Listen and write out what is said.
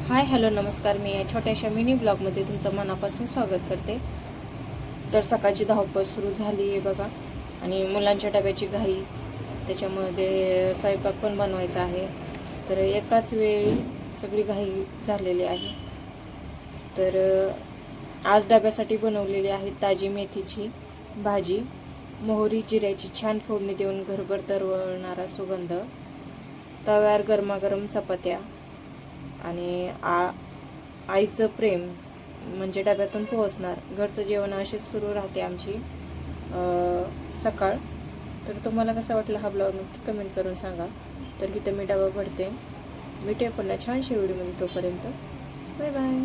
Hi hello नमस्कार. मी या छोट्याशा मिनी ब्लॉगमध्ये तुमचं मनापासून स्वागत करते. तर सकाळची धावपळ सुरू झाली आहे बघा, आणि मुलांच्या डब्याची घाई, त्याच्यामध्ये स्वयंपाक पण बनवायचा आहे. तर एकाच वेळी सगळी घाई झालेली आहे. तर आज डब्यासाठी बनवलेली आहे ताजी मेथीची भाजी, मोहरी जिऱ्याची छान फोडणी देऊन घरभर दरवळणारा सुगंध, तव्यावर गरमागरम चपात्या, आणि आईचं प्रेम म्हणजे डब्यातून पोहोचणार. घरचं जेवण अशीच सुरू राहते आमची सकाळ. तर तुम्हाला कसा वाटला हा ब्लॉग नक्की कमेंट करून सांगा. तर इथं मी डबा भरते. भेटूया पुन्हा छानशा व्हिडिओमध्ये. तोपर्यंत बाय बाय.